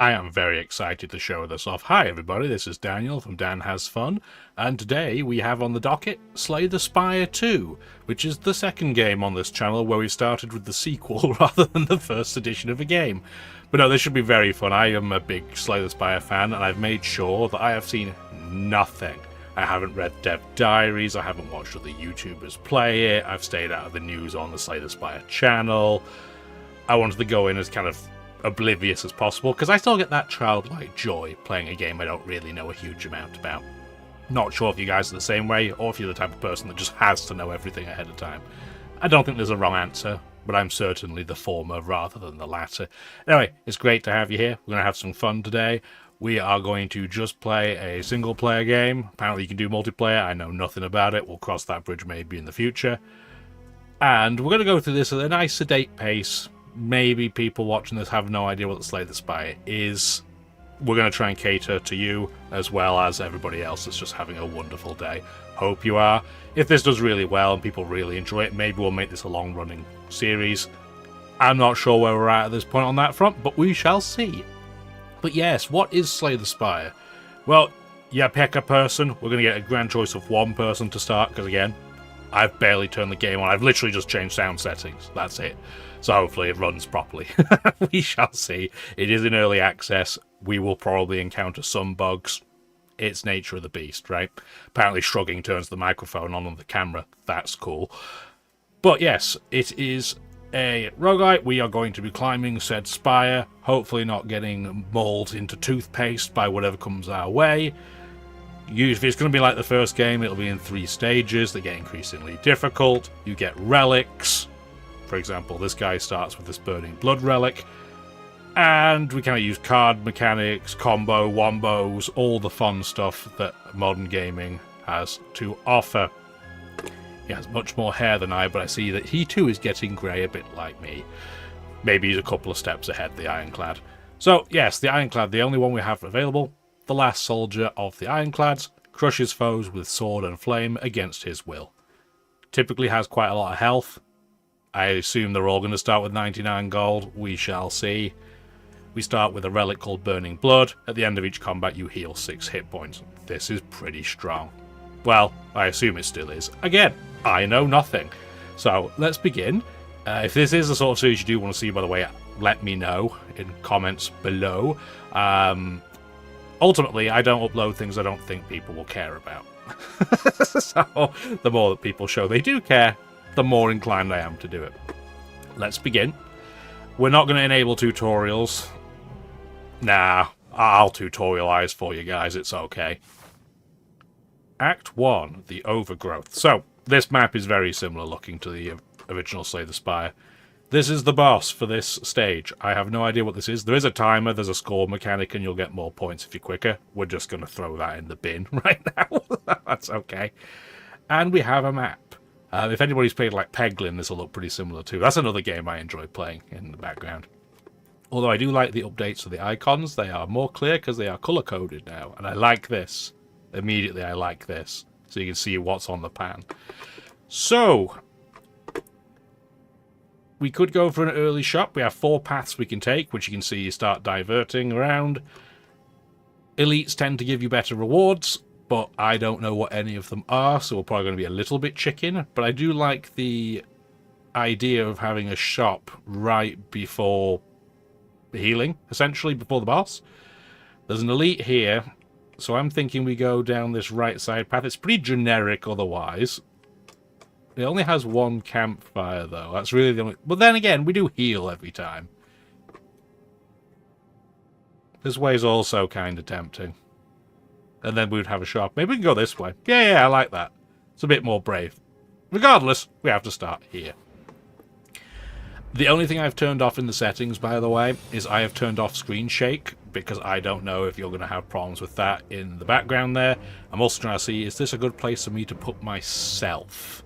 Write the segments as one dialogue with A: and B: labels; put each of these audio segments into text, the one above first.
A: I am very excited to show this off. Hi everybody, this is Daniel from Dan Has Fun, and today we have on the docket Slay the Spire 2, which is the second game on this channel where we started with the sequel rather than the first edition of a game. But no, this should be very fun. I am a big Slay the Spire fan, and I've made sure that I have seen nothing. I haven't read dev diaries, I haven't watched other YouTubers play it, I've stayed out of the news on the Slay the Spire channel. I wanted to go in as kind of oblivious as possible, because I still get that childlike joy playing a game I don't really know a huge amount about. Not sure if you guys are the same way, or if you're the type of person that just has to know everything ahead of time. I don't think there's a wrong answer, but I'm certainly the former rather than the latter. Anyway, it's great to have you here. We're going to have some fun today. We are going to just play a single player game. Apparently you can do multiplayer. I know nothing about it. We'll cross that bridge maybe in the future. And we're going to go through this at a nice sedate pace. Maybe people watching this have no idea what the Slay the Spire is. We're going to try and cater to you as well as everybody else that's just having a wonderful day. Hope you are. If this does really well and people really enjoy it, maybe we'll make this a long-running series. I'm not sure where we're at this point on that front, but we shall see. But yes, what is Slay the Spire? Well, you pick a person. We're going to get a grand choice of one person to start, because again, I've barely turned the game on. I've literally just changed sound settings. That's it. So hopefully it runs properly. We shall see. It is in early access. We will probably encounter some bugs. It's nature of the beast, right? Apparently shrugging turns the microphone on the camera. That's cool. But yes, it is a roguelike. We are going to be climbing said spire, hopefully not getting mauled into toothpaste by whatever comes our way. Usually it's going to be like the first game. It'll be in 3 stages. They get increasingly difficult. You get relics. For example, this guy starts with this burning blood relic. And we kind of use card mechanics, combo, wombos, all the fun stuff that modern gaming has to offer. He has much more hair than I, but I see that he too is getting grey a bit like me. Maybe he's a couple of steps ahead, the Ironclad. So yes, the Ironclad, the only one we have available. The last soldier of the Ironclads crushes foes with sword and flame against his will. Typically has quite a lot of health. I assume they're all going to start with 99 gold. We shall see. We start with a relic called Burning Blood. At the end of each combat, you heal 6 hit points. This is pretty strong. Well, I assume it still is. Again, I know nothing. So, let's begin. If this is the sort of series you do want to see, by the way, let me know in comments below. Ultimately, I don't upload things I don't think people will care about. So, the more that people show they do care, the more inclined I am to do it. Let's begin. We're not going to enable tutorials. Nah, I'll tutorialize for you guys, it's okay. Act 1, the Overgrowth. So, this map is very similar looking to the original Slay the Spire. This is the boss for this stage. I have no idea what this is. There is a timer, there's a score mechanic, and you'll get more points if you're quicker. We're just going to throw that in the bin right now. That's okay. And we have a map. If anybody's played like Peglin, this will look pretty similar too. That's another game I enjoy playing in the background. Although I do like the updates of the icons. They are more clear because they are color-coded now. And I like this. Immediately I like this. So you can see what's on the pan. So, we could go for an early shop. We have 4 paths we can take, which you can see you start diverting around. Elites tend to give you better rewards, but I don't know what any of them are, so we're probably going to be a little bit chicken. But I do like the idea of having a shop right before healing, essentially, before the boss. There's an elite here, so I'm thinking we go down this right side path. It's pretty generic otherwise. It only has 1 campfire, though. That's really the only... But then again, we do heal every time. This way is also kind of tempting. And then we would have a shop. Maybe we can go this way. Yeah, I like that. It's a bit more brave. Regardless, we have to start here. The only thing I've turned off in the settings, by the way, is I have turned off screen shake, because I don't know if you're going to have problems with that in the background there. I'm also trying to see, is this a good place for me to put myself?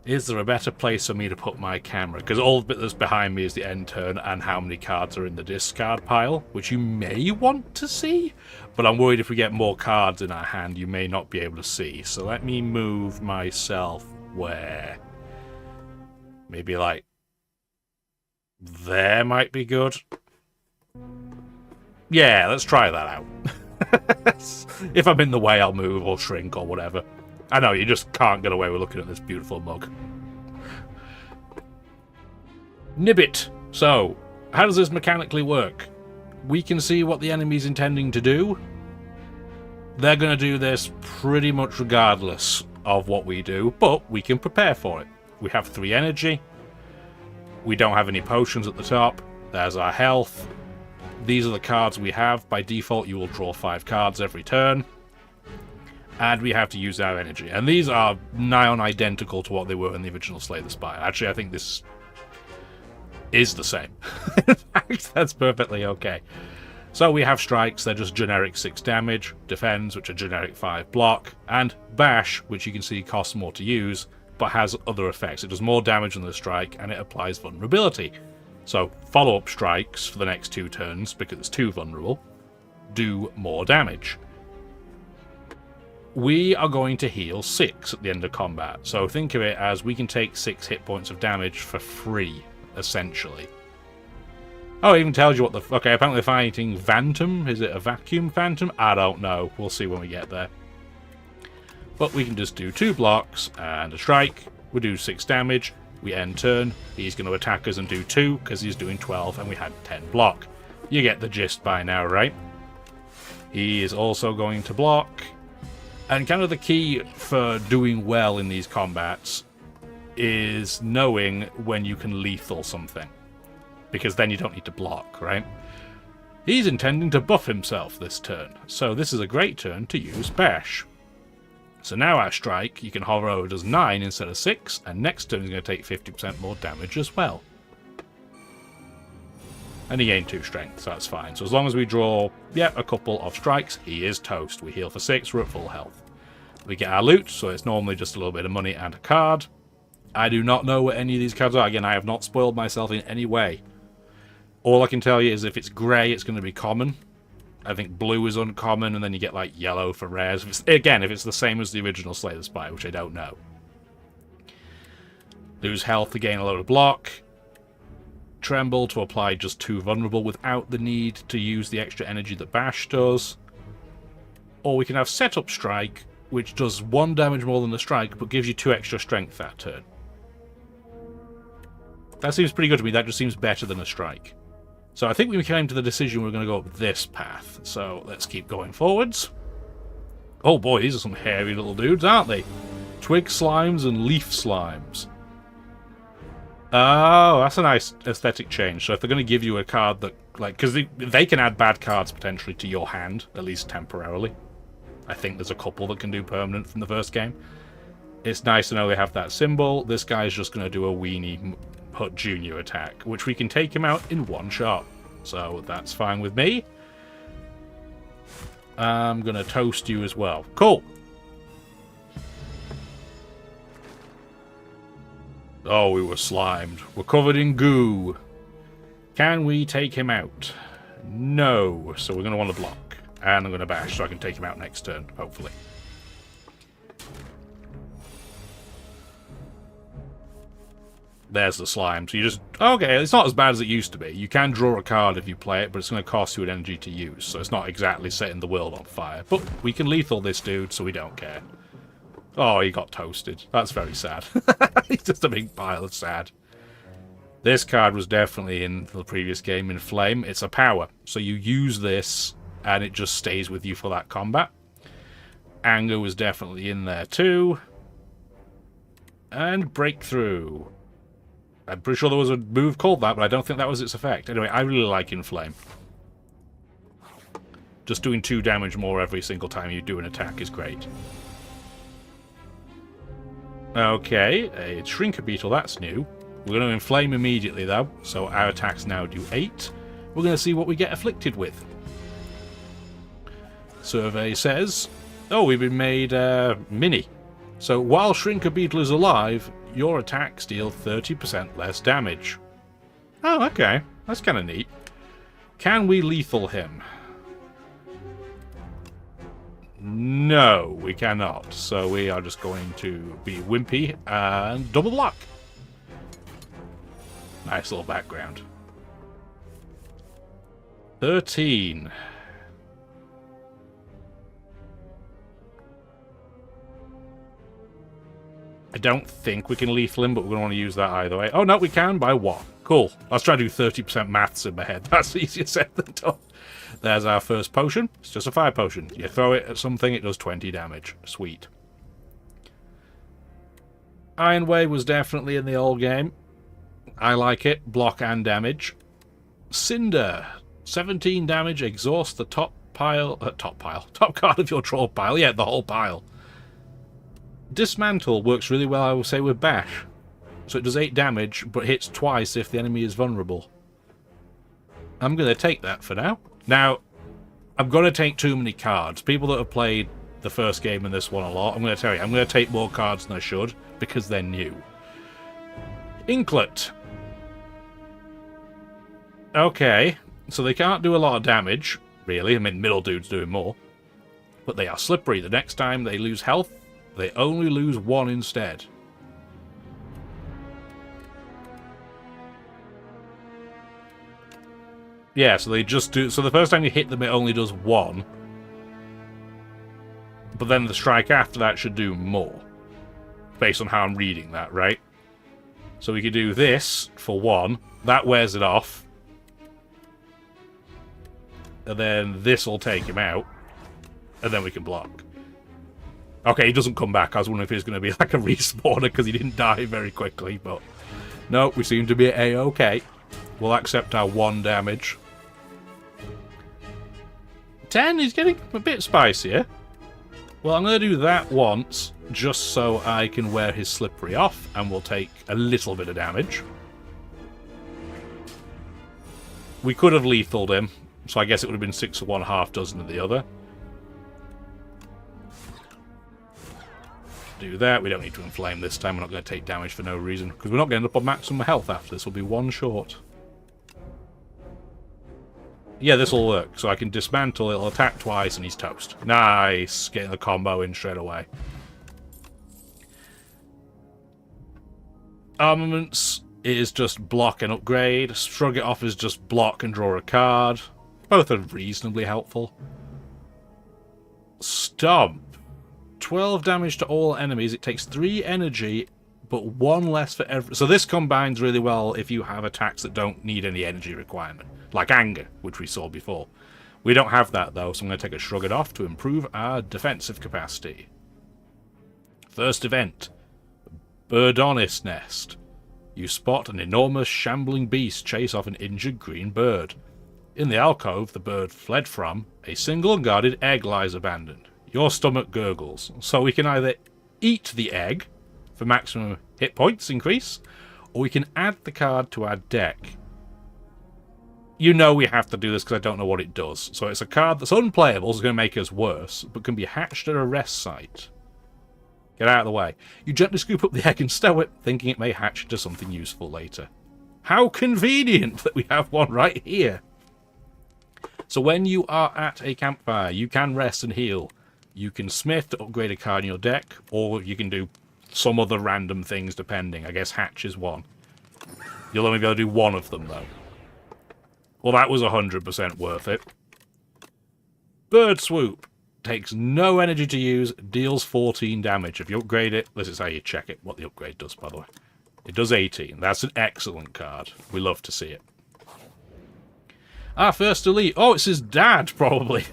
A: Is there a better place for me to put my camera? Because all the bit that's behind me is the end turn and how many cards are in the discard pile, which you may want to see. But I'm worried if we get more cards in our hand, you may not be able to see. So let me move myself where? Maybe like there might be good. Yeah, let's try that out. If I'm in the way, I'll move or shrink or whatever. I know, you just can't get away with looking at this beautiful mug. Nibbit. So, how does this mechanically work? We can see what the enemy's intending to do. They're going to do this pretty much regardless of what we do, but we can prepare for it. We have 3 energy. We don't have any potions at the top. There's our health. These are the cards we have. By default, you will draw 5 cards every turn. And we have to use our energy. And these are nigh on identical to what they were in the original Slay the Spire. Actually, I think this is the same. In fact, that's perfectly okay. So we have strikes, they're just generic 6 damage, defends, which are generic 5 block, and bash, which you can see costs more to use, but has other effects. It does more damage than the strike, and it applies vulnerability. So follow-up strikes for the next 2 turns, because it's 2 vulnerable, do more damage. We are going to heal 6 at the end of combat, so think of it as we can take 6 hit points of damage for free, essentially. Oh, it even tells you what the... Okay, apparently fighting Phantom. Is it a vacuum Phantom? I don't know. We'll see when we get there. But we can just do 2 blocks and a strike. We do 6 damage. We end turn. He's going to attack us and do 2 because he's doing 12 and we had 10 block. You get the gist by now, right? He is also going to block. And kind of the key for doing well in these combats is knowing when you can lethal something. Because then you don't need to block, right? He's intending to buff himself this turn, so this is a great turn to use bash. So now our strike, you can hover over, does 9 instead of 6, and next turn is going to take 50% more damage as well. And he gained 2 strength, so that's fine. So as long as we draw, a couple of strikes, he is toast. We heal for 6, we're at full health. We get our loot, so it's normally just a little bit of money and a card. I do not know what any of these cards are. Again, I have not spoiled myself in any way. All I can tell you is if it's grey, it's going to be common. I think blue is uncommon, and then you get, like, yellow for rares. If it's the same as the original Slay the Spire, which I don't know. Lose health to gain a load of block. Tremble to apply just 2 vulnerable without the need to use the extra energy that bash does. Or we can have setup strike, which does 1 damage more than the strike, but gives you 2 extra strength that turn. That seems pretty good to me. That just seems better than a strike. So I think we came to the decision we're going to go up this path. So let's keep going forwards. Oh boy, these are some hairy little dudes, aren't they? Twig slimes and leaf slimes. Oh, that's a nice aesthetic change. So if they're going to give you a card that, like, because they can add bad cards potentially to your hand, at least temporarily. I think there's a couple that can do permanent from the first game. It's nice to know they have that symbol. This guy's just going to do a weenie Hut Junior attack, which we can take him out in 1 shot. So that's fine with me. I'm going to toast you as well. Cool. Oh, we were slimed. We're covered in goo. Can we take him out? No. So we're going to want to block. And I'm going to bash so I can take him out next turn, hopefully. There's the slime. So you just... Okay, it's not as bad as it used to be. You can draw a card if you play it, but it's going to cost you an energy to use. So it's not exactly setting the world on fire. But we can lethal this dude, so we don't care. Oh, he got toasted. That's very sad. He's just a big pile of sad. This card was definitely in the previous game in Flame. It's a power. So you use this, and it just stays with you for that combat. Anger was definitely in there too. And Breakthrough. I'm pretty sure there was a move called that, but I don't think that was its effect. Anyway, I really like Inflame. Just doing 2 damage more every single time you do an attack is great. Okay, a Shrinker Beetle, that's new. We're going to Inflame immediately, though, so our attacks now do 8. We're going to see what we get afflicted with. Survey says, oh, we've been made mini. So while Shrinker Beetle is alive, your attacks deal 30% less damage. Oh, okay. That's kind of neat. Can we lethal him? No, we cannot. So we are just going to be wimpy and double block. Nice little background. 13. I don't think we can lethal him, but we're going to want to use that either way. Oh, no, we can by 1. Cool. Let's try to do 30% maths in my head. That's easier said than done. There's our first potion. It's just a fire potion. You throw it at something, it does 20 damage. Sweet. Iron Way was definitely in the old game. I like it. Block and damage. Cinder. 17 damage. Exhaust the top card of your draw pile. Yeah, the whole pile. Dismantle works really well, I will say, with Bash. So it does 8 damage, but hits twice if the enemy is vulnerable. I'm going to take that for now. Now, I'm going to take too many cards. People that have played the first game in this one a lot, I'm going to tell you, I'm going to take more cards than I should, because they're new. Inklet. Okay, so they can't do a lot of damage, really. I mean, middle dude's doing more. But they are slippery. The next time they lose health, they only lose 1 instead. Yeah, so they just do... So the first time you hit them, it only does 1. But then the strike after that should do more. Based on how I'm reading that, right? So we could do this for 1. That wears it off. And then this will take him out. And then we can block. Okay, he doesn't come back. I was wondering if he's going to be like a respawner because he didn't die very quickly, but no, we seem to be A-okay. We'll accept our 1 damage. 10, he's getting a bit spicier. Well, I'm going to do that once, just so I can wear his slippery off, and we'll take a little bit of damage. We could have lethaled him, so I guess it would have been 6 of one, half dozen of the other. Do that. We don't need to inflame this time. We're not going to take damage for no reason, because we're not going to end up on maximum health after this. We'll be 1 short. Yeah, this will work. So I can dismantle, it'll attack twice, and he's toast. Nice! Getting the combo in straight away. Armaments is just block and upgrade. Shrug it off is just block and draw a card. Both are reasonably helpful. Stomp. 12 damage to all enemies. It takes 3 energy, but 1 less for every... So this combines really well if you have attacks that don't need any energy requirement. Like Anger, which we saw before. We don't have that, though, so I'm going to take a Shrug It Off to improve our defensive capacity. First event. Birdonis Nest. You spot an enormous shambling beast chase off an injured green bird. In the alcove the bird fled from, a single unguarded egg lies abandoned. Your stomach gurgles, so we can either eat the egg for maximum hit points increase, or we can add the card to our deck. You know we have to do this because I don't know what it does. So it's a card that's unplayable, so it's going to make us worse, but can be hatched at a rest site. Get out of the way. You gently scoop up the egg and stow it, thinking it may hatch into something useful later. How convenient that we have one right here! So when you are at a campfire, you can rest and heal. You can smith to upgrade a card in your deck, or you can do some other random things depending. I guess hatch is one. You'll only be able to do one of them, though. Well, that was 100% worth it. Bird Swoop. Takes no energy to use, deals 14 damage. If you upgrade it, this is how you check it, what the upgrade does, by the way. It does 18. That's an excellent card. We love to see it. Our first elite. Oh, it's his dad, probably.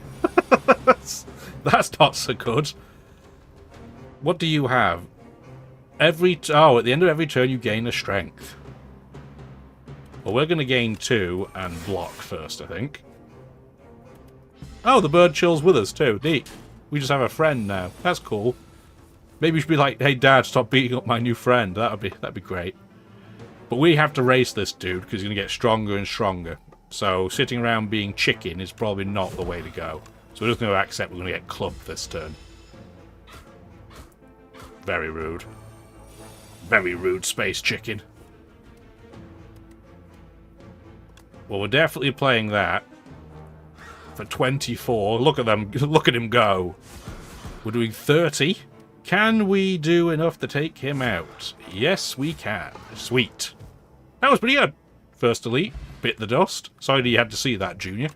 A: That's not so good. What do you have? At the end of every turn you gain a strength. Well, we're going to gain 2 and block first, I think. Oh, the bird chills with us too. Neat. We just have a friend now. That's cool. Maybe we should be like, hey Dad, stop beating up my new friend. That'd be great. But we have to race this dude because he's going to get stronger and stronger. So sitting around being chicken is probably not the way to go. So we're just going to accept we're going to get clubbed this turn. Very rude. Very rude, space chicken. Well, we're definitely playing that. For 24. Look at them. Look at him go. We're doing 30. Can we do enough to take him out? Yes, we can. Sweet. That was pretty good. First elite. Bit the dust. Sorry that you had to see that, Junior.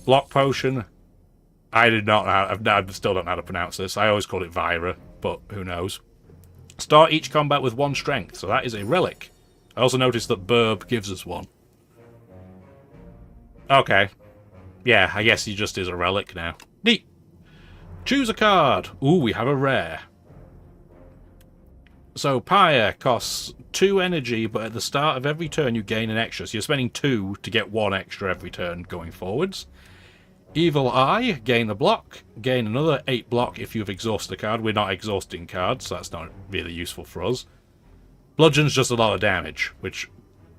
A: Block potion. I did not know, I still don't know how to pronounce this. I always called it Vira, but who knows. Start each combat with 1 strength, so that is a relic. I also noticed that Burb gives us 1. Okay. Yeah, I guess he just is a relic now. Neat. Choose a card. Ooh, we have a rare. So, Pyre costs 2 energy, but at the start of every turn you gain an extra. So you're spending 2 to get 1 extra every turn going forwards. Evil Eye, gain a block. Gain another 8 block if you've exhausted a card. We're not exhausting cards, so that's not really useful for us. Bludgeon's just a lot of damage, which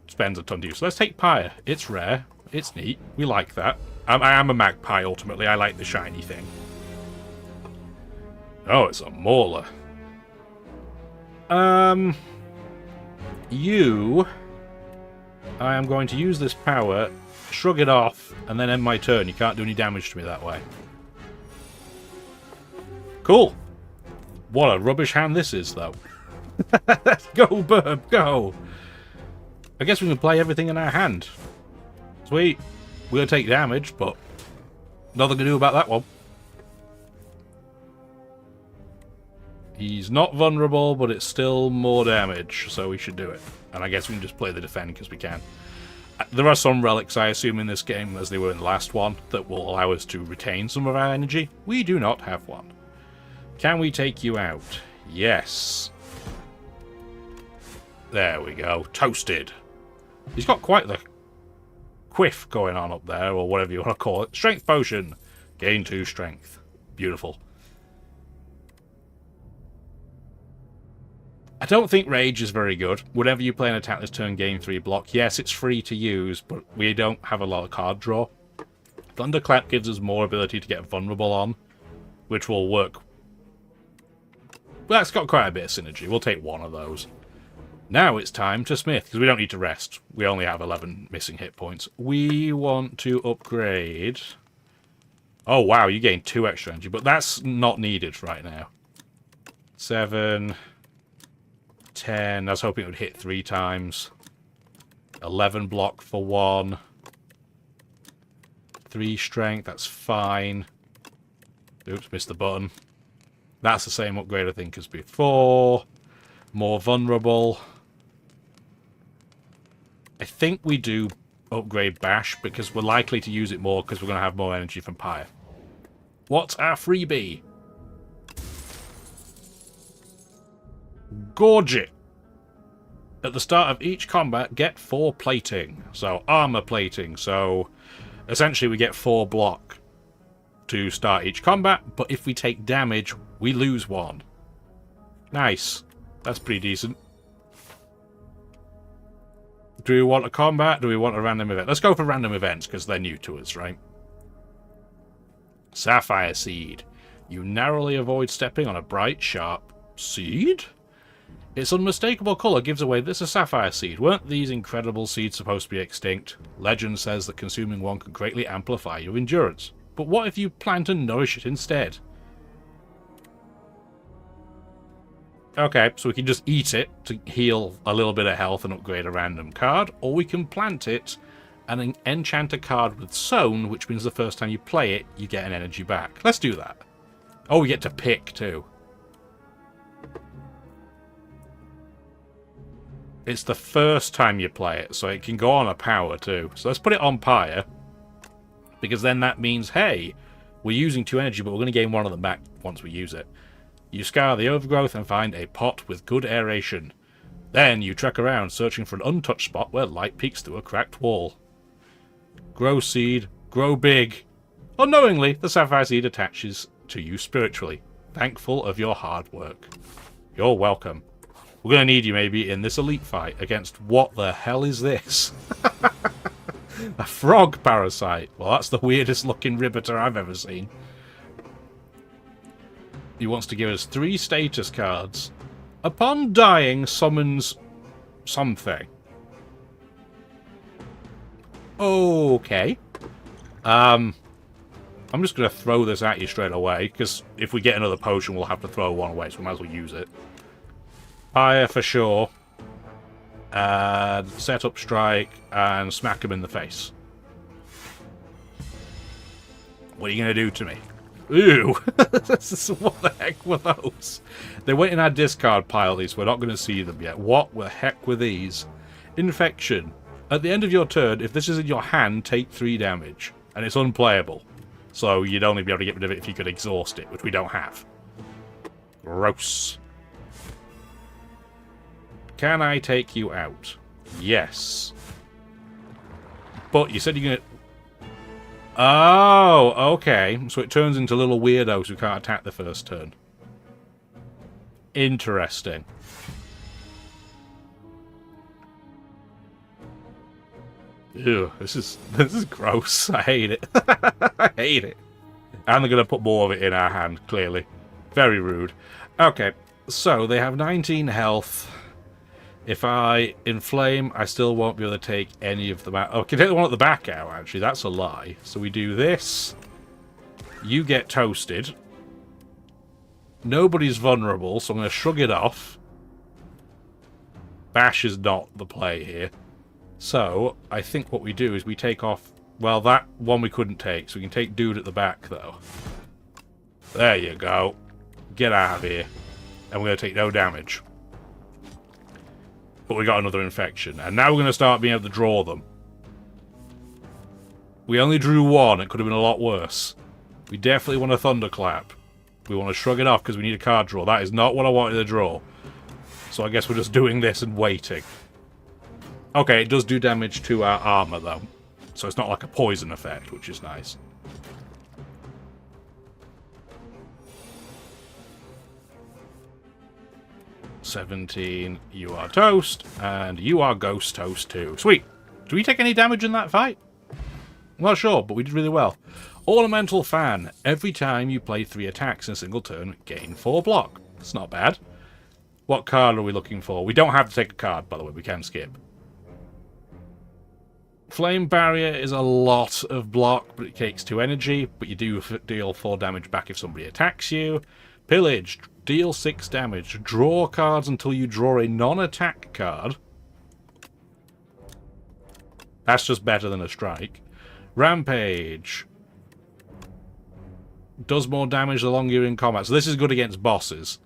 A: spends a ton to use. So let's take Pyre. It's rare. It's neat. We like that. I am a magpie, ultimately. I like the shiny thing. Oh, it's a Mauler. I am going to use this power, shrug it off, and then end my turn. You can't do any damage to me that way. Cool. What a rubbish hand this is, though. Go, Burb, go! I guess we can play everything in our hand. Sweet. We'll take damage, but nothing to do about that one. He's not vulnerable, but it's still more damage, so we should do it. And I guess we can just play the defend because we can. There are some relics, I assume, in this game, as they were in the last one, that will allow us to retain some of our energy. We do not have one. Can we take you out? Yes. There we go. Toasted. He's got quite the quiff going on up there, or whatever you want to call it. Strength potion. Gain 2 strength. Beautiful. I don't think Rage is very good. Whenever you play an attack this turn, gain 3 block. Yes, it's free to use, but we don't have a lot of card draw. Thunderclap gives us more ability to get vulnerable on, which will work. Well, that's got quite a bit of synergy. We'll take 1 of those. Now it's time to smith, because we don't need to rest. We only have 11 missing hit points. We want to upgrade... Oh, wow, you gain 2 extra energy, but that's not needed right now. 7... 10. I was hoping it would hit 3 times. 11 block for 1. 3 strength, that's fine. Oops, missed the button. That's the same upgrade, I think, as before. More vulnerable. I think we do upgrade Bash, because we're likely to use it more, because we're going to have more energy from Pyre. What's our freebie? Gorge it. At the start of each combat, get 4 plating. So, armor plating. So, essentially we get 4 block to start each combat, but if we take damage, we lose 1. Nice. That's pretty decent. Do we want a combat? Do we want a random event? Let's go for random events, because they're new to us, right? Sapphire Seed. You narrowly avoid stepping on a bright, sharp seed? Its unmistakable colour gives away this a sapphire seed. Weren't these incredible seeds supposed to be extinct? Legend says that consuming one can greatly amplify your endurance. But what if you plant and nourish it instead? Okay, so we can just eat it to heal a little bit of health and upgrade a random card, or we can plant it and enchant a card with Sown, which means the first time you play it, you get an energy back. Let's do that. Oh, we get to pick too. It's the first time you play it, so it can go on a power too. So let's put it on Pyre, because then that means, hey, we're using 2 energy, but we're going to gain 1 of them back once we use it. You scour the overgrowth and find a pot with good aeration. Then you trek around, searching for an untouched spot where light peeks through a cracked wall. Grow seed, grow big. Unknowingly, the sapphire seed attaches to you spiritually, thankful of your hard work. You're welcome. We're going to need you maybe in this elite fight against what the hell is this? A frog parasite. Well, that's the weirdest looking ribbeter I've ever seen. He wants to give us 3 status cards. Upon dying, summons something. Okay. I'm just going to throw this at you straight away, because if we get another potion, we'll have to throw one away, so we might as well use it. Fire for sure. Set up strike and smack him in the face. What are you going to do to me? Ew. What the heck were those? They went in our discard pile, these. We're not going to see them yet. What the heck were these? Infection. At the end of your turn, if this is in your hand, take 3 damage. And it's unplayable. So you'd only be able to get rid of it if you could exhaust it, which we don't have. Gross. Can I take you out? Yes. But you said you're going to... Oh, okay. So it turns into little weirdos who can't attack the first turn. Interesting. Ew, this is gross. I hate it. I hate it. And they're going to put more of it in our hand, clearly. Very rude. Okay, so they have 19 health. If I inflame, I still won't be able to take any of them out. Oh, I can take the one at the back out, actually. That's a lie. So we do this. You get toasted. Nobody's vulnerable, so I'm going to shrug it off. Bash is not the play here. So, I think what we do is we take off... Well, that one we couldn't take, so we can take dude at the back, though. There you go. Get out of here. And we're going to take no damage. But we got another infection. And now we're going to start being able to draw them. We only drew one. It could have been a lot worse. We definitely want a thunderclap. We want to shrug it off because we need a card draw. That is not what I wanted to draw. So I guess we're just doing this and waiting. Okay, it does do damage to our armor, though. So it's not like a poison effect, which is nice. $17, you are toast, and you are ghost toast too. Sweet. Do we take any damage in that fight? I'm not sure, but we did really well. Ornamental Fan. Every time you play 3 attacks in a single turn, gain 4 block. That's not bad. What card are we looking for? We don't have to take a card, by the way. We can skip. Flame Barrier is a lot of block, but it takes 2 energy, but you do deal 4 damage back if somebody attacks you. Pillage. Deal 6 damage. Draw cards until you draw a non-attack card. That's just better than a strike. Rampage. Does more damage the longer you're in combat. So this is good against bosses.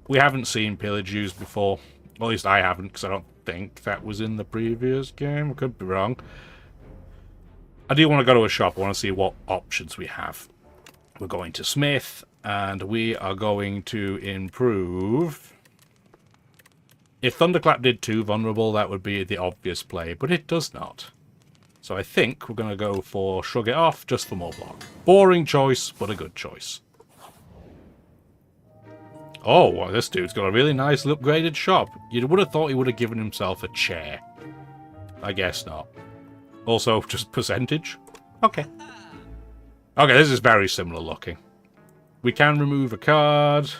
A: We haven't seen Pillage used before. Well, at least I haven't, because I don't think that was in the previous game. I could be wrong. I do want to go to a shop. I want to see what options we have. We're going to Smith, and we are going to improve... If Thunderclap did 2 vulnerable, that would be the obvious play, but it does not. So I think we're going to go for Shrug It Off, just for more block. Boring choice, but a good choice. Oh, well, this dude's got a really nice upgraded shop. You would have thought he would have given himself a chair. I guess not. Also, just percentage? Okay. Okay, this is very similar looking. We can remove a card.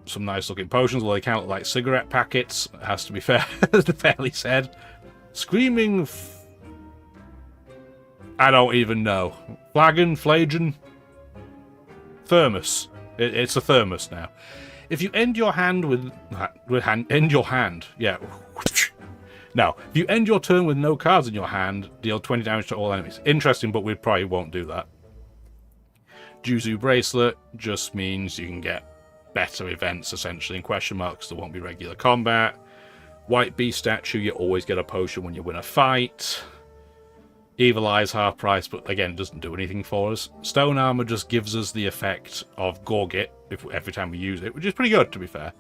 A: Some nice looking potions, although they can't look like cigarette packets. It has to be fair, fairly said. Screaming... I don't even know. Flagon? Flagon? Thermos. It's a thermos now. If you end your hand with... End your hand. Yeah. Now, if you end your turn with no cards in your hand, deal 20 damage to all enemies. Interesting, but we probably won't do that. Juzu Bracelet just means you can get better events, essentially, in question marks. There won't be regular combat. White Beast Statue, you always get a potion when you win a fight. Evil Eye's half price, but again, it doesn't do anything for us. Stone Armor just gives us the effect of Gorget every time we use it, which is pretty good, to be fair.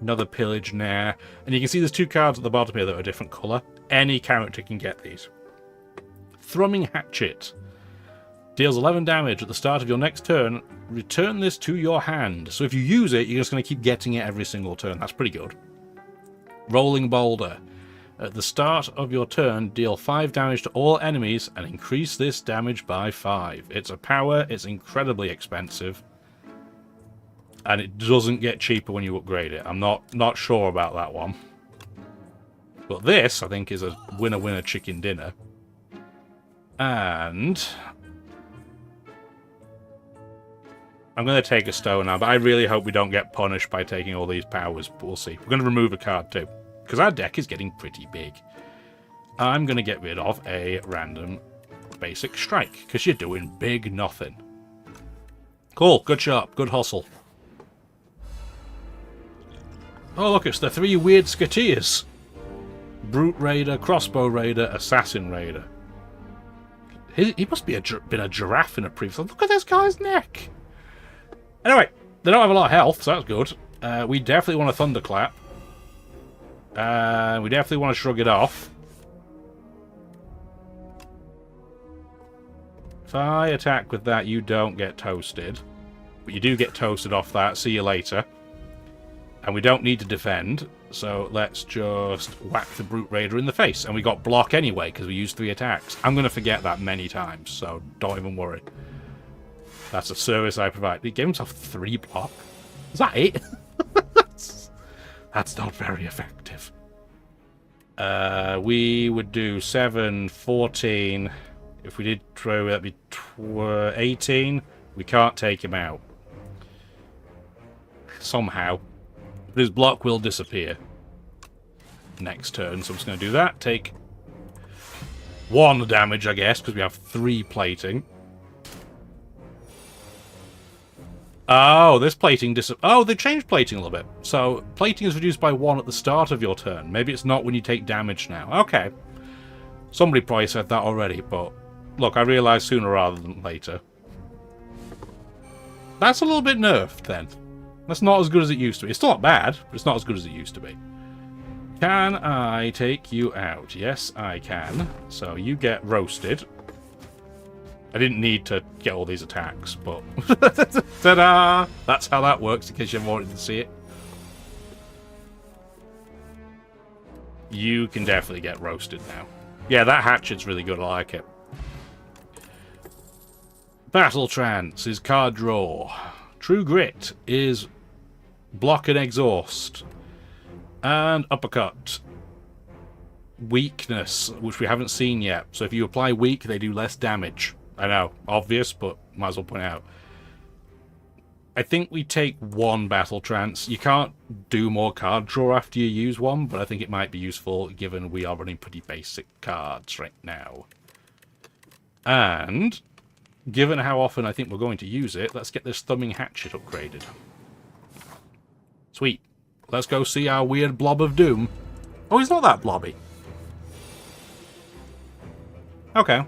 A: Another Pillage Nair. And you can see there's 2 cards at the bottom here that are a different colour. Any character can get these. Thrumming Hatchet. Deals 11 damage at the start of your next turn. Return this to your hand. So if you use it, you're just going to keep getting it every single turn. That's pretty good. Rolling Boulder. At the start of your turn, deal 5 damage to all enemies and increase this damage by 5. It's a power, it's incredibly expensive. And it doesn't get cheaper when you upgrade it. I'm not sure about that one. But this, I think, is a winner-winner chicken dinner. And... I'm going to take a stone now, but I really hope we don't get punished by taking all these powers, but we'll see. We're going to remove a card too, because our deck is getting pretty big. I'm going to get rid of a random basic strike, because you're doing big nothing. Cool, good shot, good hustle. Oh look, it's the 3 weird Skateers. Brute Raider, Crossbow Raider, Assassin Raider. He must be been a giraffe in a previous... Look at this guy's neck! Anyway, they don't have a lot of health, so that's good. We definitely want a Thunderclap. We definitely want to shrug it off. If I attack with that, you don't get toasted. But you do get toasted off that. See you later. And we don't need to defend, so let's just whack the Brute Raider in the face. And we got block anyway, because we used 3 attacks. I'm going to forget that many times, so don't even worry. That's a service I provide. He gave himself 3 block. Is that it? That's not very effective. We would do 7, 14. If we did throw, that'd be 18. We can't take him out. Somehow. But his block will disappear next turn, so I'm just going to do that. Take 1 damage, I guess, because we have 3 plating. Oh, this plating oh, they changed plating a little bit. So, plating is reduced by 1 at the start of your turn. Maybe it's not when you take damage now. Okay. Somebody probably said that already, but... Look, I realised sooner rather than later. That's a little bit nerfed, then. That's not as good as it used to be. It's still not bad, but it's not as good as it used to be. Can I take you out? Yes, I can. So you get roasted. I didn't need to get all these attacks, but... Ta-da! That's how that works, in case you ever wanted to see it. You can definitely get roasted now. Yeah, that hatchet's really good. I like it. Battle Trance is card draw. True Grit is block and exhaust. And Uppercut. Weakness, which we haven't seen yet. So if you apply weak, they do less damage. I know, obvious, but might as well point out. I think we take 1 Battle Trance. You can't do more card draw after you use 1, but I think it might be useful given we are running pretty basic cards right now. And... given how often I think we're going to use it, let's get this Thumbing Hatchet upgraded. Sweet. Let's go see our weird blob of doom. Oh, he's not that blobby. Okay.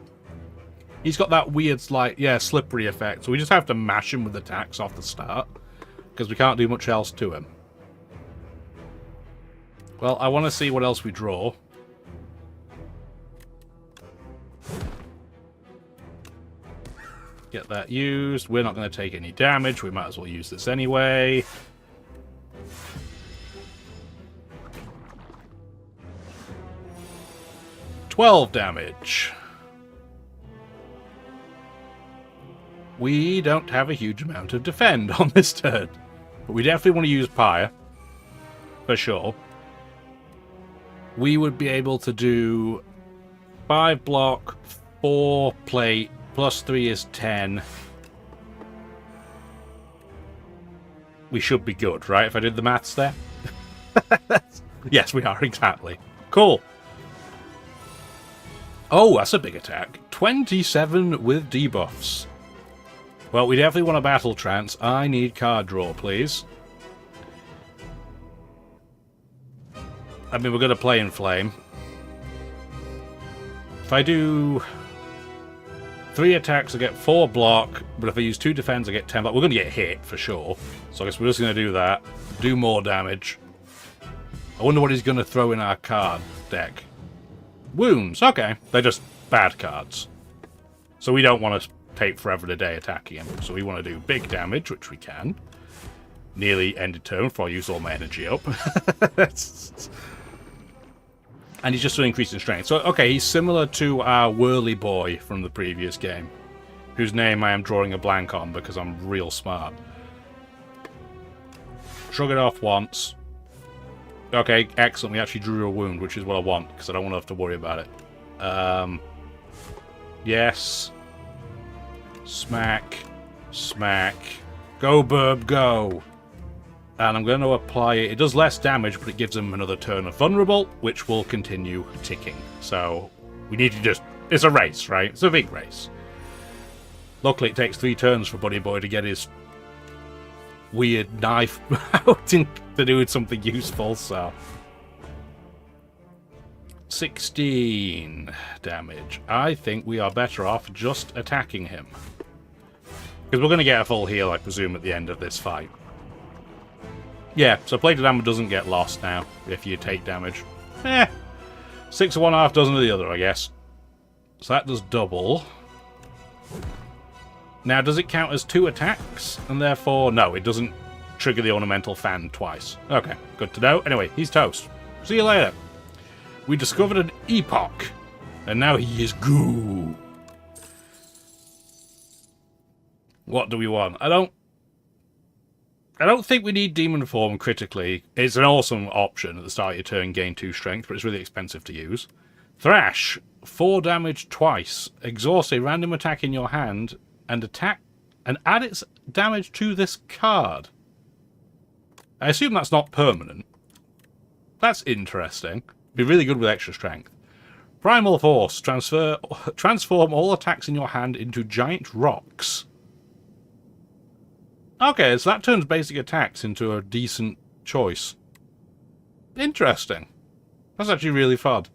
A: He's got that weird, like, yeah, slippery effect, so we just have to mash him with attacks off the start, because we can't do much else to him. Well, I want to see what else we draw. Get that used. We're not going to take any damage. We might as well use this anyway. $12 damage. We don't have a huge amount of defend on this turn. But we definitely want to use Pyre. For sure. We would be able to do 5 block, 4 plate, plus 3 is 10. We should be good, right? If I did the maths there? Yes, we are, exactly. Cool. Oh, that's a big attack. 27 with debuffs. Well, we definitely want a Battle Trance. I need card draw, please. I mean, we're going to play in Flame. If I do 3 attacks, I get 4 block, but if I use 2 defense, I get 10 block. We're going to get hit, for sure. So I guess we're just going to do that. Do more damage. I wonder what he's going to throw in our card deck. Wounds, okay. They're just bad cards. So we don't want to take forever today attacking him. So we want to do big damage, which we can. Nearly ended turn before I use all my energy up. And he's just an increase in strength. So, okay, he's similar to our Whirly Boy from the previous game, whose name I am drawing a blank on because I'm real smart. Shrug it off once. Okay, excellent. We actually drew a wound, which is what I want, because I don't want to have to worry about it. Yes. Smack. Smack. Go, Burb, go. And I'm going to apply it. It does less damage, but it gives him another turn of vulnerable, which will continue ticking. So we need to just... It's a race, right? It's a big race. Luckily, it takes 3 turns for Buddy Boy to get his weird knife out to do something useful, so... 16 damage. I think we are better off just attacking him. Because we're going to get a full heal, I presume, at the end of this fight. Yeah, so plated armor doesn't get lost now, if you take damage. 6 of one, half dozen of the other, I guess. So that does double. Now, does it count as 2 attacks? And therefore, no, it doesn't trigger the ornamental fan twice. Okay, good to know. Anyway, he's toast. See you later. We discovered an epoch, and now he is goo. What do we want? I don't think we need Demon Form critically. It's an awesome option at the start of your turn, gain 2 strength, but it's really expensive to use. Thrash, 4 damage twice. Exhaust a random attack in your hand and add its damage to this card. I assume that's not permanent. That's interesting. Be really good with extra strength. Primal Force, transform all attacks in your hand into giant rocks. Okay, so that turns basic attacks into a decent choice. Interesting. That's actually really fun.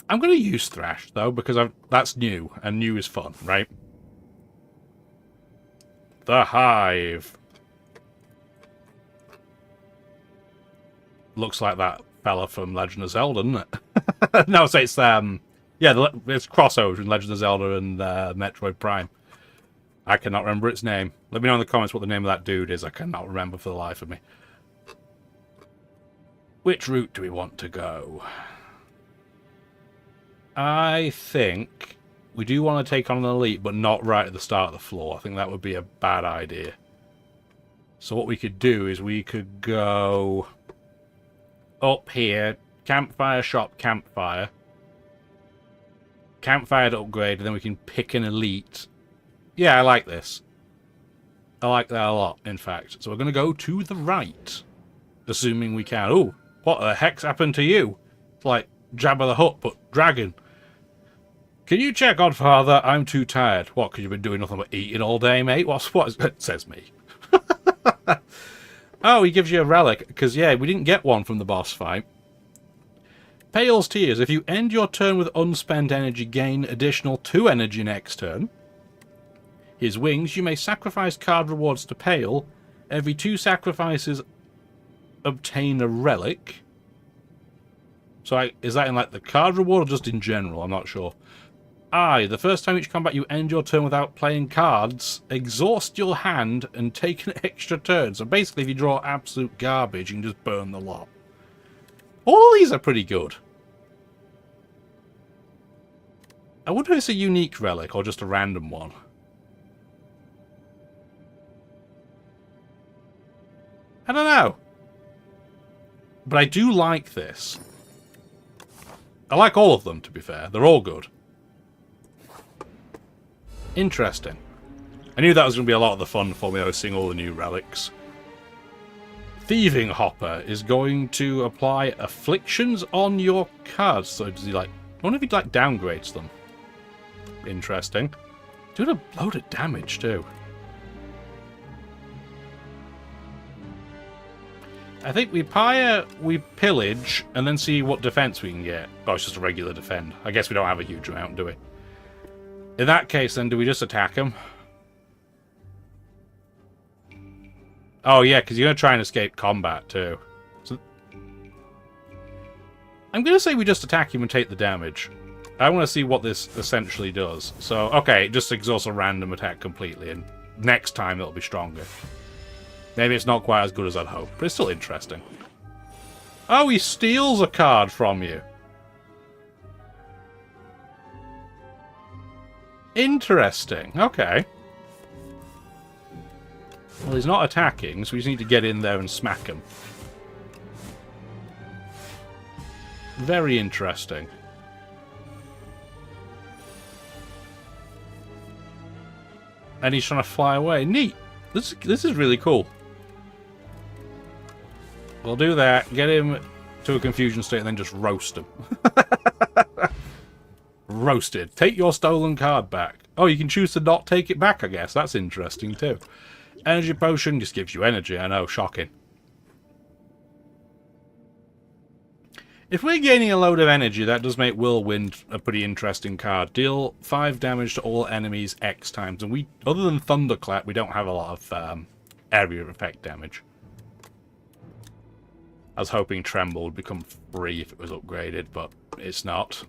A: I'm going to use Thrash, though, because that's new, and new is fun, right? The Hive. Looks like that fella from Legend of Zelda, doesn't it? No, so it's, yeah, it's crossover between Legend of Zelda and Metroid Prime. I cannot remember its name. Let me know in the comments what the name of that dude is. I cannot remember for the life of me. Which route do we want to go? I think we do want to take on an elite, but not right at the start of the floor. I think that would be a bad idea. So what we could do is we could go up here, campfire, shop, campfire. Campfire to upgrade, and then we can pick an elite. Yeah, I like this. I like that a lot, in fact. So we're going to go to the right. Assuming we can. Oh, what the heck's happened to you? It's like Jabba the Hutt, but dragon. Can you check, Godfather? I'm too tired. What, because you've been doing nothing but eating all day, mate? What it says me. Oh, he gives you a relic, because, yeah, we didn't get one from the boss fight. Pale's Tears. If you end your turn with unspent energy, gain additional 2 energy next turn. His Wings. You may sacrifice card rewards to Pale. Every 2 sacrifices, obtain a relic. So, is that in, like, the card reward or just in general? I'm not sure. The first time each combat you end your turn without playing cards, exhaust your hand and take an extra turn. So basically, if you draw absolute garbage, you can just burn the lot. All these are pretty good. I wonder if it's a unique relic or just a random one. I don't know. But I do like this. I like all of them, to be fair. They're all good. Interesting. I knew that was going to be a lot of the fun for me. I was seeing all the new relics. Thieving Hopper is going to apply afflictions on your cards. So does he like... I wonder if he like downgrades them. Interesting. Doing a load of damage too. I think we pillage, and then see what defense we can get. Oh, it's just a regular defend. I guess we don't have a huge amount, do we? In that case, then, do we just attack him? Oh, yeah, because you're going to try and escape combat, too. So, I'm going to say we just attack him and take the damage. I want to see what this essentially does. So, okay, it just exhausts a random attack completely, and next time it'll be stronger. Maybe it's not quite as good as I'd hope, but it's still interesting. Oh, he steals a card from you. Interesting. Okay. Well, he's not attacking, so we just need to get in there and smack him. Very interesting. And he's trying to fly away. Neat. This is really cool. We'll do that. Get him to a confusion state and then just roast him. Roasted. Take your stolen card back. Oh, you can choose to not take it back, I guess. That's interesting, too. Energy potion just gives you energy. I know, shocking. If we're gaining a load of energy, that does make Whirlwind a pretty interesting card. Deal 5 damage to all enemies X times. And we, other than Thunderclap, we don't have a lot of area effect damage. I was hoping Tremble would become free if it was upgraded, but it's not.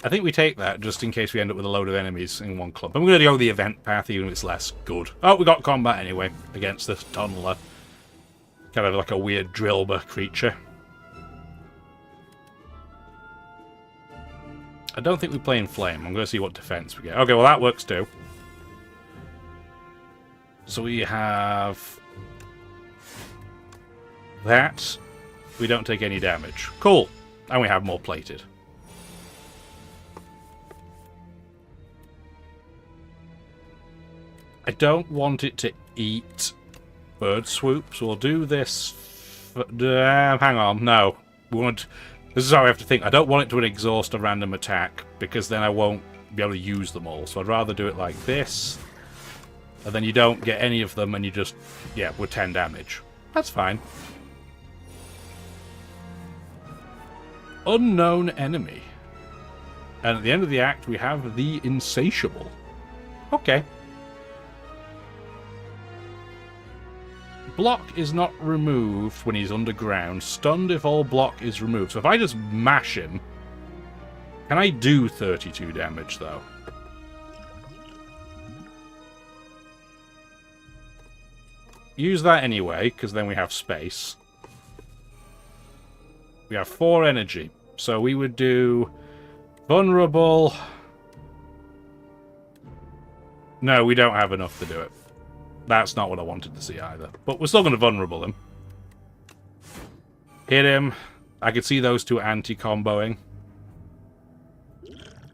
A: I think we take that just in case we end up with a load of enemies in one clump. I'm going to go the event path even if it's less good. Oh, we got combat anyway against this tunneler. Kind of like a weird Drillber creature. I don't think we play in Flame. I'm going to see what defense we get. Okay, well that works too. So we have that. We don't take any damage. Cool. And we have more plated. I don't want it to eat bird swoop, so we'll do this. Hang on, no. This is how I have to think. I don't want it to exhaust a random attack, because then I won't be able to use them all. So I'd rather do it like this, and then you don't get any of them, and you just, yeah, with 10 damage. That's fine. Unknown enemy. And at the end of the act, we have the Insatiable. Okay. Block is not removed when he's underground. Stunned if all block is removed. So if I just mash him, can I do 32 damage, though? Use that anyway, because then we have space. We have 4 energy. So we would do vulnerable. No, we don't have enough to do it. That's not what I wanted to see either. But we're still going to vulnerable him. Hit him. I could see those two anti-comboing.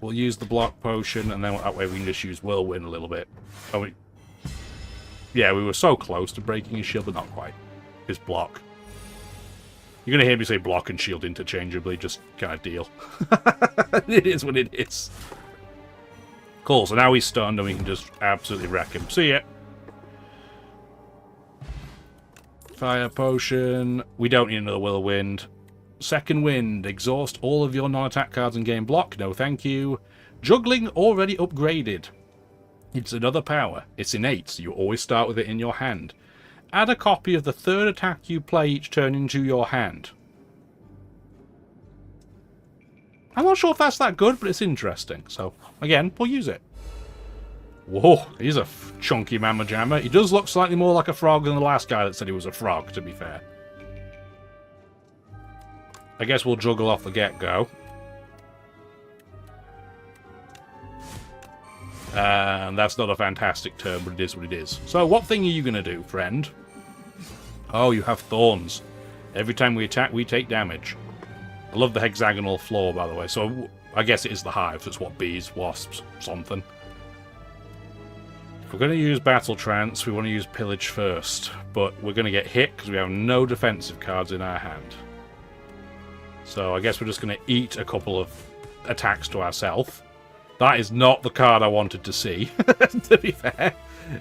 A: We'll use the block potion, and then that way we can just use Whirlwind a little bit. Oh, yeah, we were so close to breaking his shield, but not quite. His block. You're going to hear me say block and shield interchangeably, just kind of deal. It is what it is. Cool, so now he's stunned, and we can just absolutely wreck him. See ya. Fire potion. We don't need another Whirlwind. Second Wind. Exhaust all of your non-attack cards and gain block. No thank you. Juggling already upgraded. It's another power. It's innate, so you always start with it in your hand. Add a copy of the third attack you play each turn into your hand. I'm not sure if that's that good, but it's interesting. So, again, we'll use it. Whoa, he's a chunky mamma jamma. He does look slightly more like a frog than the last guy that said he was a frog, to be fair. I guess we'll juggle off the get-go. And that's not a fantastic turn, but it is what it is. So, what thing are you going to do, friend? Oh, you have thorns. Every time we attack, we take damage. I love the hexagonal floor, by the way. So, I guess it is the hive. That's what bees, wasps, something. If we're going to use Battle Trance, we want to use Pillage first. But we're going to get hit because we have no defensive cards in our hand. So I guess we're just going to eat a couple of attacks to ourselves. That is not the card I wanted to see, to be fair.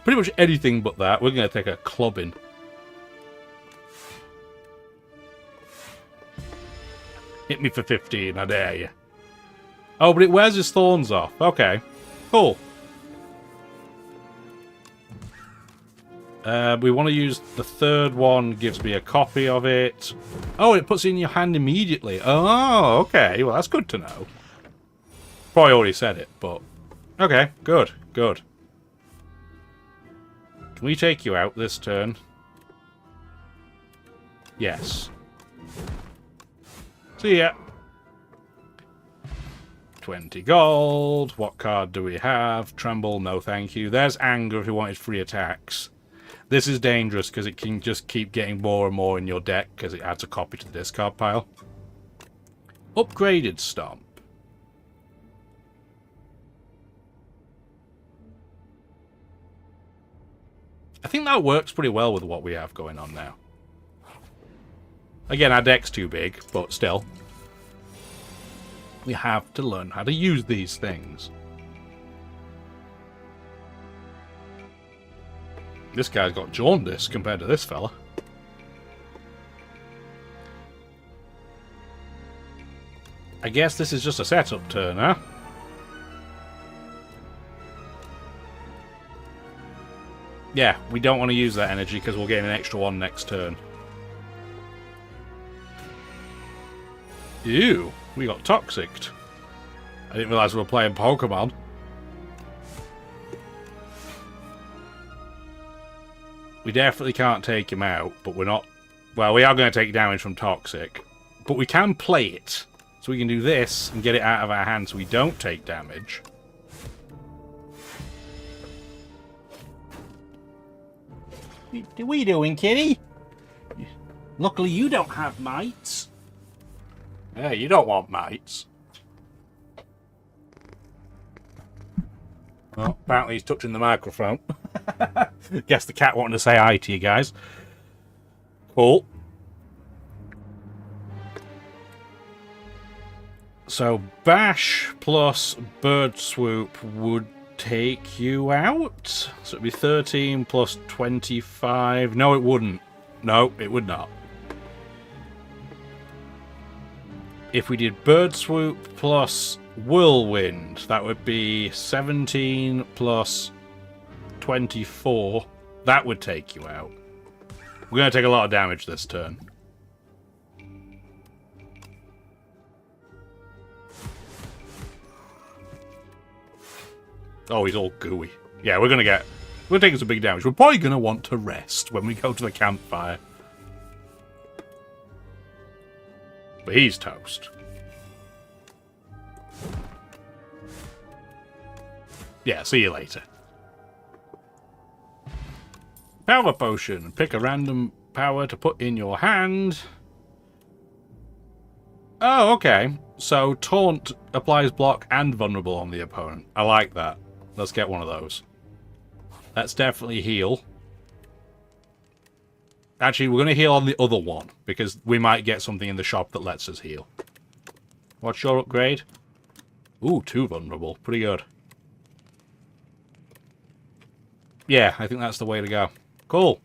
A: Pretty much anything but that. We're going to take a clubbing. Hit me for 15, I dare you. Oh, but it wears his thorns off. Okay, cool. We want to use the third one, gives me a copy of it. Oh, it puts it in your hand immediately. Oh, okay. Well, that's good to know. Probably already said it, but... Okay, good, good. Can we take you out this turn? Yes. See ya. 20 gold. What card do we have? Tremble, no thank you. There's Anger if you wanted free attacks. This is dangerous because it can just keep getting more and more in your deck because it adds a copy to the discard pile. Upgraded Stomp. I think that works pretty well with what we have going on now. Again, our deck's too big, but still. We have to learn how to use these things. This guy's got jaundice compared to this fella. I guess this is just a setup turn, huh? Yeah, we don't want to use that energy because we'll get an extra one next turn. Ew, we got toxicked. I didn't realise we were playing Pokemon. We definitely can't take him out, but we're not... Well, we are going to take damage from Toxic. But we can play it. So we can do this and get it out of our hands so we don't take damage. What are we doing, kitty? Luckily you don't have mites. Yeah, you don't want mites. Well, apparently he's touching the microphone. Guess the cat wanted to say hi to you guys. Cool. So Bash plus Bird Swoop would take you out. So it'd be 13 plus 25. No, it wouldn't. No, it would not. If we did Bird Swoop plus Whirlwind, that would be 17 plus 24. That would take you out. We're going to take a lot of damage this turn. Oh, he's all gooey. Yeah, we're taking some big damage. We're probably going to want to rest when we go to the campfire. But he's toast. Yeah, see you later. Power potion. Pick a random power to put in your hand. Oh, okay. So taunt applies block and vulnerable on the opponent. I like that. Let's get one of those. Let's definitely heal. Actually, we're going to heal on the other one, because we might get something in the shop that lets us heal. What's your upgrade? Ooh, 2 vulnerable. Pretty good. Yeah, I think that's the way to go. Cool.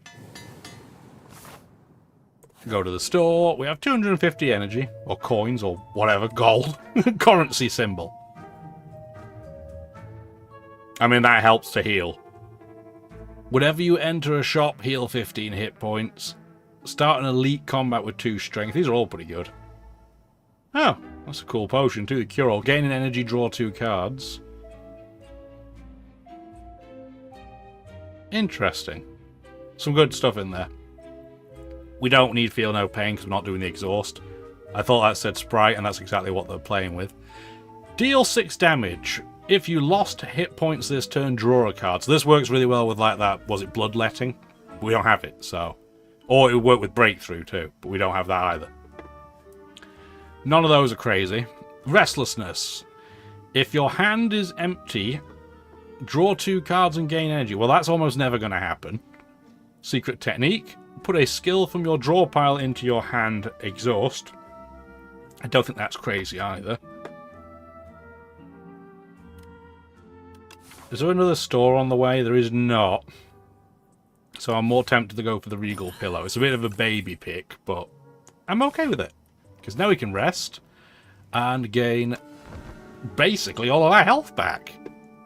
A: Go to the store. We have 250 energy, or coins, or whatever, gold. Currency symbol. I mean, that helps to heal. Whenever you enter a shop, heal 15 hit points. Start an elite combat with 2 strength. These are all pretty good. Oh, that's a cool potion too. The cure-all. Gain an energy, draw 2 cards. Interesting. Some good stuff in there. We don't need Feel No Pain because we're not doing the exhaust. I thought that said Sprite, and that's exactly what they're playing with. Deal 6 damage. If you lost hit points this turn, draw a card. So this works really well with, like, that, was it Bloodletting? We don't have it, so... Or it would work with Breakthrough too, but we don't have that either. None of those are crazy. Restlessness. If your hand is empty, draw 2 cards and gain energy. Well, that's almost never going to happen. Secret technique. Put a skill from your draw pile into your hand. Exhaust. I don't think that's crazy either. Is there another store on the way? There is not. So I'm more tempted to go for the Regal Pillow. It's a bit of a baby pick, but I'm okay with it. Because now we can rest and gain basically all of our health back.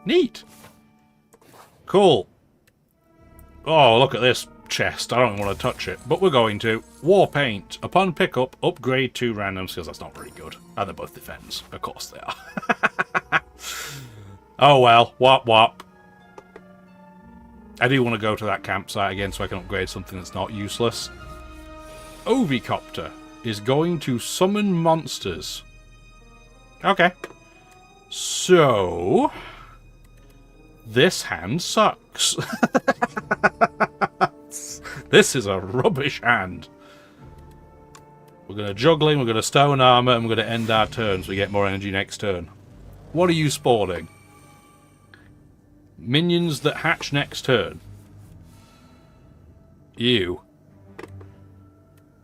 A: Neat. Cool. Oh, look at this chest. I don't want to touch it, but we're going to. War Paint. Upon pickup, upgrade 2 randoms, because that's not very good. And they're both defense. Of course they are. Oh well, wop wop. I do want to go to that campsite again so I can upgrade something that's not useless. Ovicopter is going to summon monsters. Okay. So... this hand sucks. This is a rubbish hand. We're going to juggling, we're going to stone armor, and we're going to end our turn so we get more energy next turn. What are you spawning? Minions that hatch next turn. You.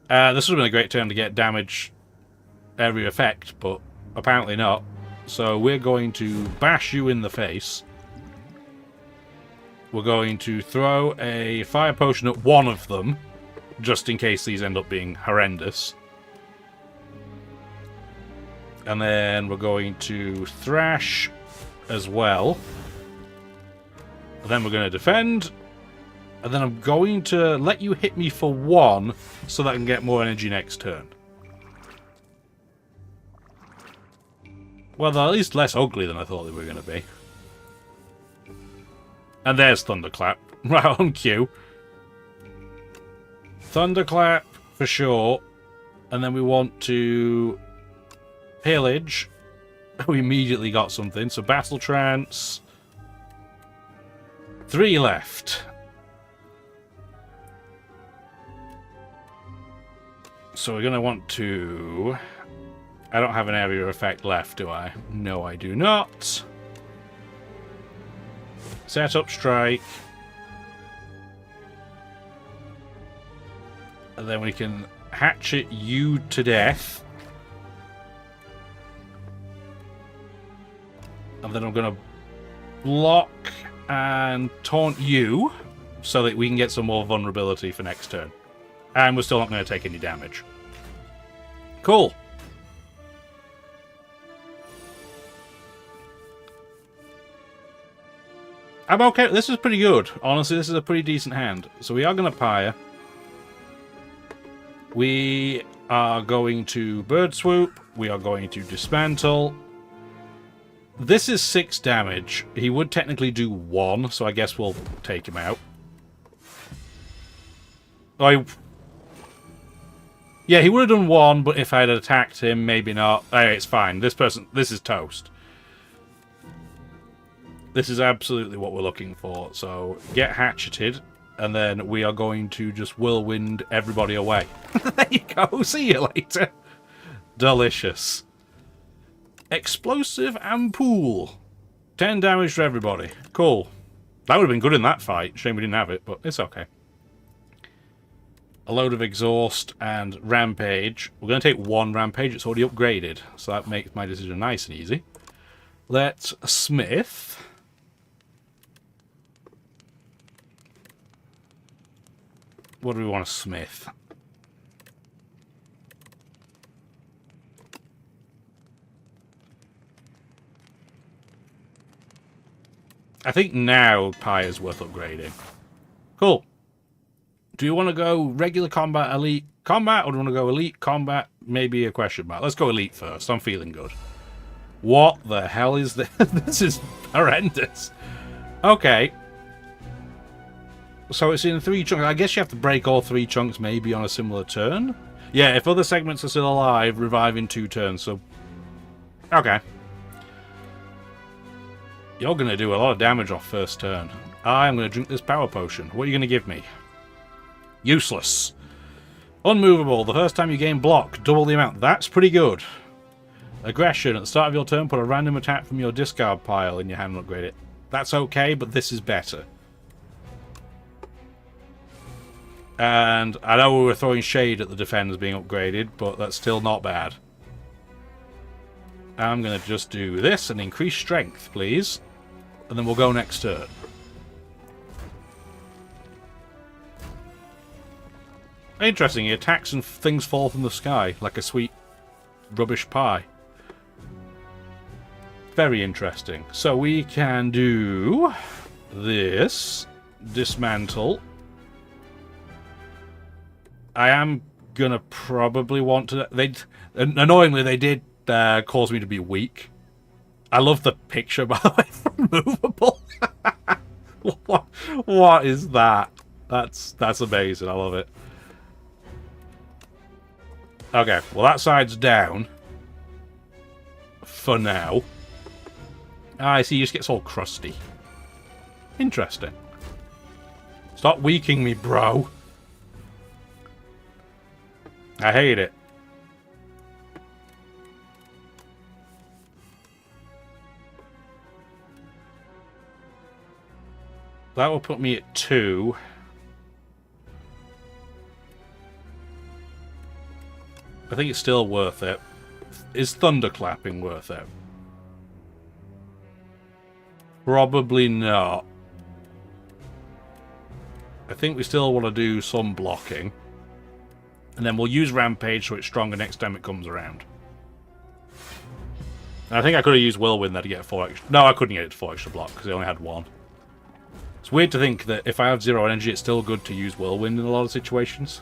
A: This would have been a great turn to get damage every effect, but apparently not. So we're going to bash you in the face. We're going to throw a fire potion at one of them, just in case these end up being horrendous. And then we're going to thrash as well. And then we're going to defend. And then I'm going to let you hit me for one, so that I can get more energy next turn. Well, they're at least less ugly than I thought they were going to be. And there's Thunderclap, right on cue. Thunderclap for sure. And then we want to pillage. We immediately got something. So Battle Trance. 3 left. So we're going to want to... I don't have an area effect left, do I? No, I do not. Set up strike. And then we can hatchet you to death. And then I'm going to block and taunt you so that we can get some more vulnerability for next turn. And we're still not going to take any damage. Cool. I'm okay. This is pretty good. Honestly, this is a pretty decent hand. So we are going to Pyre. We are going to Bird Swoop. We are going to Dismantle. This is 6 damage. He would technically do 1, so I guess we'll take him out. Yeah, he would have done 1, but if I had attacked him, maybe not. Hey, it's fine. This is toast. This is absolutely what we're looking for. So, get hatcheted, and then we are going to just whirlwind everybody away. There you go. See you later. Delicious. Explosive Ampoule. 10 damage to everybody. Cool. That would have been good in that fight. Shame we didn't have it, but it's okay. A load of Exhaust and Rampage. We're going to take 1 Rampage. It's already upgraded, so that makes my decision nice and easy. Let's Smith. What do we want to Smith? I think now Pi is worth upgrading. Cool. Do you want to go regular combat, elite combat, or do you want to go elite combat? Maybe a question mark. Let's go elite first. I'm feeling good. What the hell is this? This is horrendous. Okay. So it's in 3 chunks. I guess you have to break all 3 chunks maybe on a similar turn. Yeah, if other segments are still alive, revive in 2 turns. So, okay. You're going to do a lot of damage off first turn. I'm going to drink this power potion. What are you going to give me? Useless. Unmovable. The first time you gain block, double the amount. That's pretty good. Aggression. At the start of your turn, put a random attack from your discard pile in your hand and upgrade it. That's okay, but this is better. And I know we were throwing shade at the defenders being upgraded, but that's still not bad. I'm going to just do this and increase strength, please. And then we'll go next turn. Interesting, he attacks and things fall from the sky, like a sweet rubbish pie. Very interesting. So we can do this. Dismantle. I am gonna probably want to... Annoyingly, they did cause me to be weak. I love the picture, by the way, from Movable. What is that? That's amazing. I love it. Okay, well that side's down. For now. I see, he just gets all crusty. Interesting. Stop weakening me, bro. I hate it. That will put me at 2. I think it's still worth it. Is thunderclapping worth it? Probably not. I think we still want to do some blocking. And then we'll use Rampage so it's stronger next time it comes around. And I think I could have used Whirlwind there to get 4 extra... No, I couldn't get it to 4 extra block because I only had 1. It's weird to think that if I have 0 energy, it's still good to use Whirlwind in a lot of situations.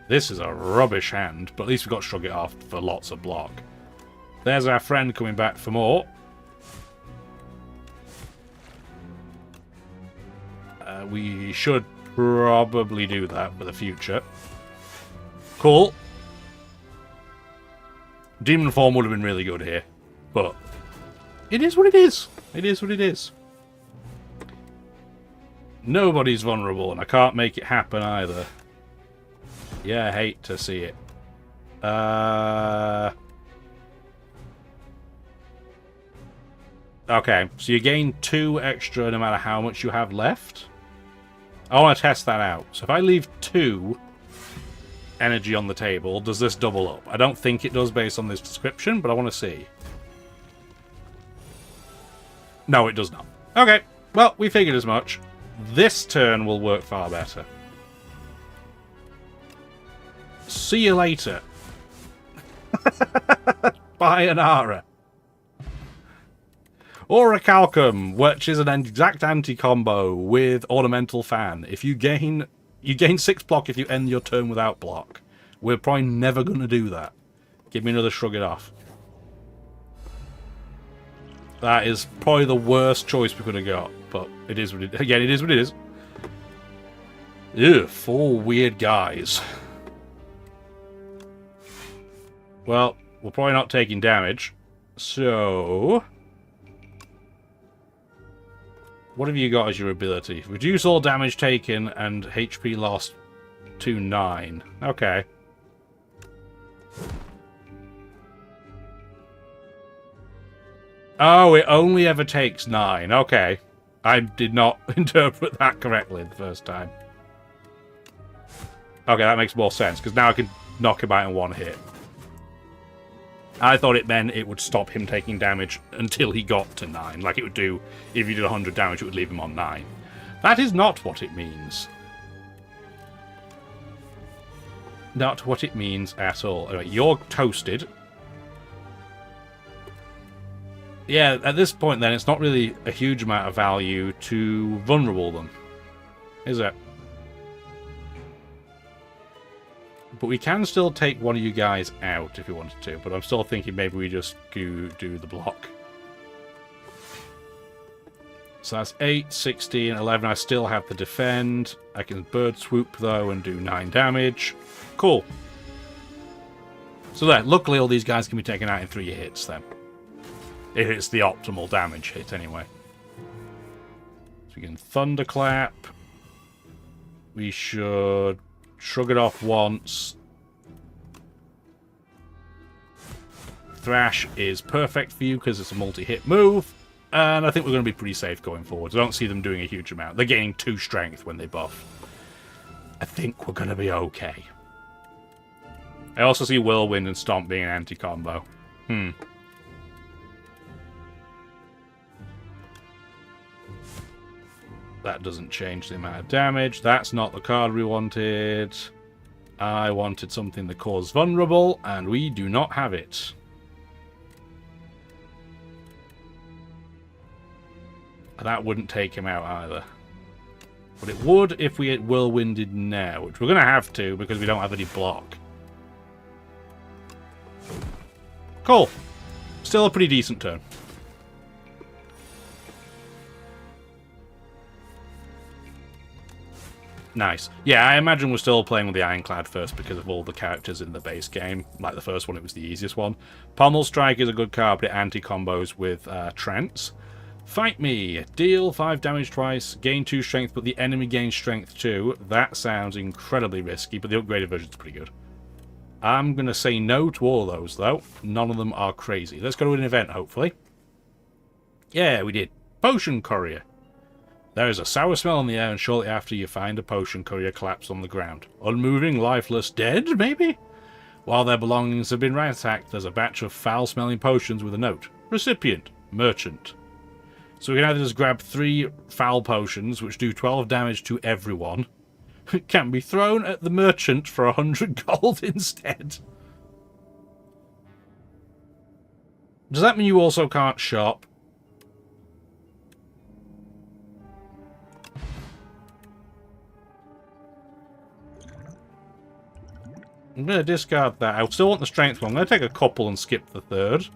A: This is a rubbish hand, but at least we've got to shrug it off for lots of block. There's our friend coming back for more. We should probably do that for the future. Cool. Demon form would have been really good here, but it is what it is. It is what it is. Nobody's vulnerable, and I can't make it happen either. Yeah, I hate to see it. Okay, so you gain 2 extra no matter how much you have left. I want to test that out. So if I leave 2 energy on the table, does this double up? I don't think it does based on this description, but I want to see. No, it does not. Okay, well, we figured as much. This turn will work far better. See you later. Bayonara. Orichalcum, which is an exact anti-combo with Ornamental Fan. If you gain 6 block if you end your turn without block. We're probably never going to do that. Give me another shrug it off. That is probably the worst choice we could have got, but it is what it is. Again, it is what it is. Ew, 4 weird guys. Well, we're probably not taking damage, so... What have you got as your ability? Reduce all damage taken and HP lost to 9. Okay. Oh, it only ever takes 9. Okay. I did not interpret that correctly the first time. Okay, that makes more sense, because now I can knock him out in 1 hit. I thought it meant it would stop him taking damage until he got to 9, like it would do if you did 100 damage, it would leave him on 9. That is not what it means. Not what it means at all. Anyway, you're toasted. Yeah, at this point then, it's not really a huge amount of value to vulnerable them, is it? But we can still take one of you guys out if we wanted to. But I'm still thinking maybe we just do the block. So that's 8, 16, 11. I still have the defend. I can bird swoop, though, and do 9 damage. Cool. So there, luckily all these guys can be taken out in 3 hits, then. If it's the optimal damage hit, anyway. So we can thunderclap. We should... shrug it off once. Thrash is perfect for you because it's a multi-hit move. And I think we're going to be pretty safe going forward. I don't see them doing a huge amount. They're gaining 2 strength when they buff. I think we're going to be okay. I also see Whirlwind and Stomp being an anti-combo. That doesn't change the amount of damage. That's not the card we wanted. I wanted something that caused vulnerable, and we do not have it. That wouldn't take him out either. But it would if we had Whirlwinded now, which we're going to have to because we don't have any block. Cool. Still a pretty decent turn. Nice. Yeah, I imagine we're still playing with the Ironclad first because of all the characters in the base game. Like the first one, it was the easiest one. Pommel Strike is a good card, but it anti-combos with Trance. Fight Me. Deal 5 damage twice, gain 2 strength, but the enemy gains strength too. That sounds incredibly risky, but the upgraded version's pretty good. I'm going to say no to all of those, though. None of them are crazy. Let's go to an event, hopefully. Yeah, we did. Potion Courier. There is a sour smell in the air, and shortly after you find a potion courier collapsed on the ground. Unmoving, lifeless, dead, maybe? While their belongings have been ransacked, there's a batch of foul-smelling potions with a note. Recipient, merchant. So we can either just grab 3 foul potions, which do 12 damage to everyone. It can be thrown at the merchant for 100 gold instead. Does that mean you also can't shop? I'm going to discard that. I still want the strength one. I'm going to take a couple and skip the third.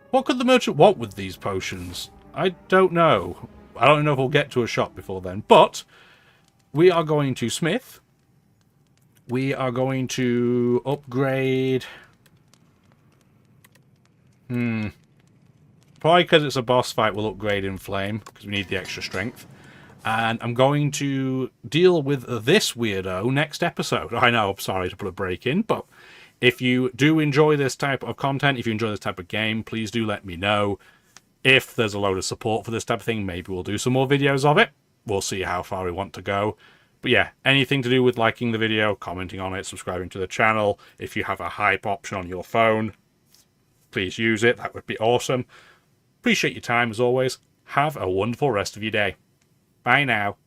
A: What could the merchant want with these potions? I don't know. I don't know if we'll get to a shop before then. But we are going to smith. We are going to upgrade... Probably because it's a boss fight, we'll upgrade in flame, because we need the extra strength. And I'm going to deal with this weirdo next episode. I know, I'm sorry to put a break in, but if you do enjoy this type of content, if you enjoy this type of game, please do let me know. If there's a load of support for this type of thing, maybe we'll do some more videos of it. We'll see how far we want to go. But yeah, anything to do with liking the video, commenting on it, subscribing to the channel. If you have a hype option on your phone, please use it. That would be awesome. Appreciate your time as always. Have a wonderful rest of your day. Bye now.